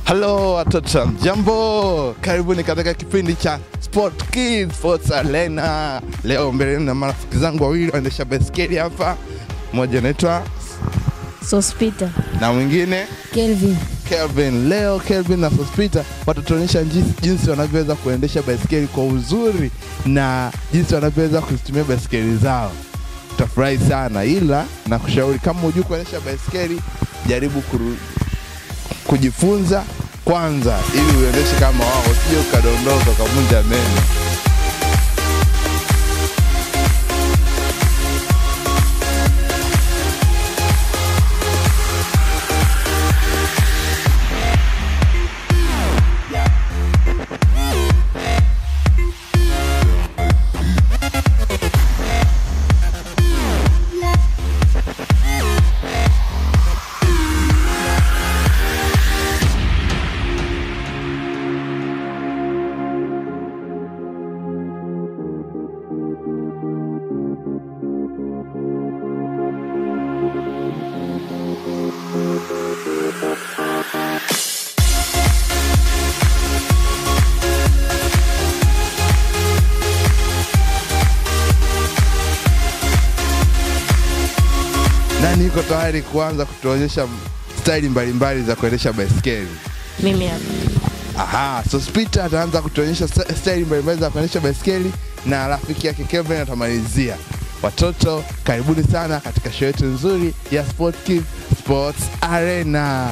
Hello watoto, jambo, karibuni katika kipindi cha Sport Kids Sports Arena. Leo mbele na marafiki zangu wawili waendesha baiskeli hapa. Mmoja anaitwa Sospita na mwingine Kelvin. Leo Kelvin na Sospita watatuonyesha jinsi wanavyoweza kuendesha baiskeli kwa uzuri na jinsi wanavyoweza kutumia baiskeli zao. Tutafurahi sana, ila na kushauri kama hujui kuendesha baiskeli, jaribu kujifunza kwanza ili uendeshe kama wao, usije ukadondoka ukavunja meno. Nani yuko tayari kuanza kutuonyesha style mbalimbali za kuendesha baiskeli? Mimi hapa. Aha, Sospita ataanza kutuonyesha style mbalimbali za kuendesha baiskeli na rafiki yake Kelvin atamalizia. Watoto, karibuni sana katika show yetu nzuri ya Sport Kids Sports Arena.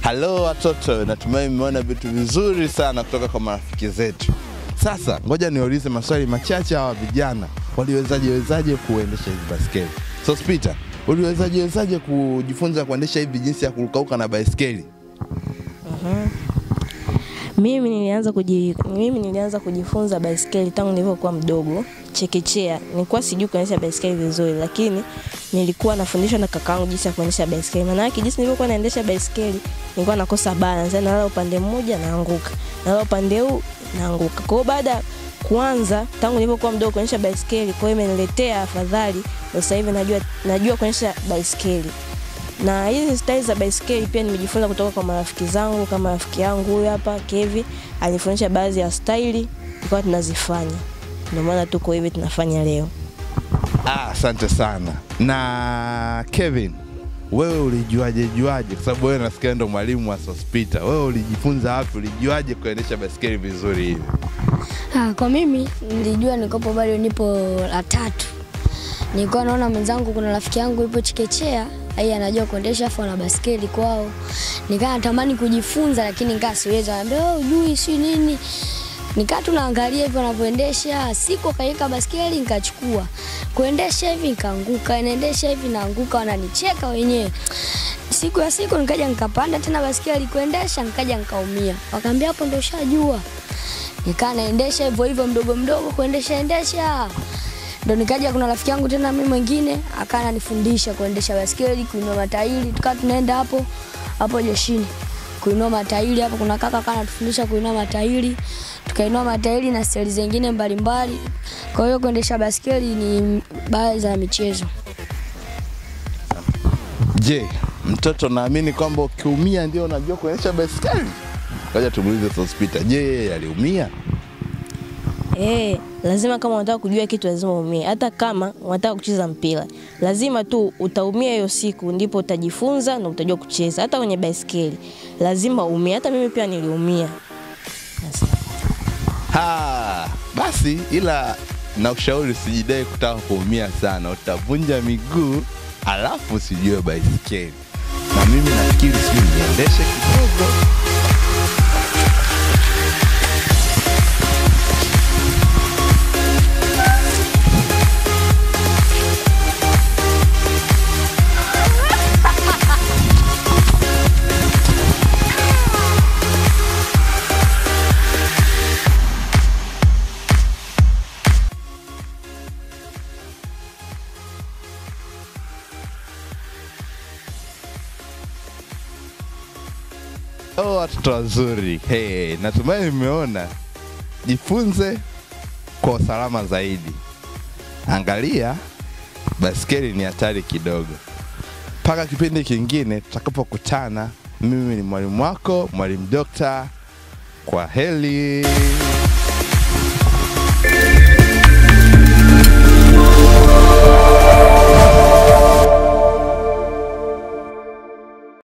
Hello watoto, natumai mmeona vitu vizuri sana kutoka kwa marafiki zetu. Sasa ngoja niulize maswali machache hawa vijana, waliwezaje kuendesha hizi baiskeli? Sospita, uliwezaje kujifunza kuendesha hivi jinsi ya kurukauka na baiskeli? Mimi nilianza kujifunza baiskeli tangu nilipokuwa mdogo, chekechea. Nilikuwa sijui kuendesha baiskeli vizuri, lakini nilikuwa nafundishwa na kakaangu jinsi ya kuendesha baiskeli. Maana yake jinsi nilivyokuwa naendesha baiskeli, nilikuwa nakosa balance, nalala upande mmoja naanguka, nalala upande huu naanguka. Kwa hiyo baada kuanza tangu nilipokuwa mdogo kuendesha baiskeli, kwa hiyo imeniletea afadhali. Sasa hivi najua kuendesha baiskeli. Na hizi style za baiskeli pia nimejifunza kutoka kwa marafiki zangu, kama rafiki yangu huyu hapa Kevin alifundisha baadhi ya style tulikuwa tunazifanya. Ndio maana tuko hivi tunafanya leo. Asante sana. Na Kevin, wewe ulijuaje kwa sababu wewe nasikia ndo mwalimu wa Sospita. Wewe ulijifunza wapi? Ulijuaje kuendesha baiskeli vizuri hivi? Kwa mimi nilijua nikopo bado nipo la 3. Nilikuwa naona mwenzangu, kuna rafiki yangu yupo chekechea, yeye anajua kuendesha afu na baiskeli kwao. Nikaa natamani kujifunza lakini nikaa siwezi. Anambia hujui si nini. Nikaa tu naangalia hivyo anavyoendesha, siku kaika baiskeli nikachukua. Kuendesha hivi nikaanguka, naendesha hivi naanguka, wananicheka wenyewe. Siku ya siku nikaja nikapanda tena baiskeli kuendesha, nikaja nikaumia. Wakaambia hapo ndio ushajua. Nikaa naendesha hivyo hivyo mdogo kuendesha. Ndio nikaja kuna rafiki yangu tena mimi mwingine akana nifundisha kuendesha baiskeli, kuinua matairi. Tukaa tunaenda hapo jeshini. Kuinua matairi hapo kuna kaka kana tufundisha kuinua matairi. Tukainua matairi na steli zingine mbalimbali. Kwa hiyo kuendesha baiskeli ni baadhi ya michezo. Je, mtoto naamini kwamba ukiumia ndio unajua kuendesha baiskeli? Ngoja tumuulize Sospita. Je, yeye aliumia? Lazima kama unataka kujua kitu lazima uumie. Hata kama unataka kucheza mpira, lazima tu utaumia hiyo siku ndipo utajifunza na utajua kucheza. Hata kwenye baiskeli lazima uumie. Hata mimi pia niliumia. Basi ila na ushauri usijidai kutaka kuumia sana. Utavunja miguu alafu usijue baiskeli. Na mimi nafikiri sijui niendeshe kidogo. Watoto wazuri. Natumai mmeona. Jifunze kwa usalama zaidi. Angalia, baiskeli ni hatari kidogo. Paka kipindi kingine tutakapokutana. Mimi ni mwalimu wako, Mwalimu Dr. Kwaheri.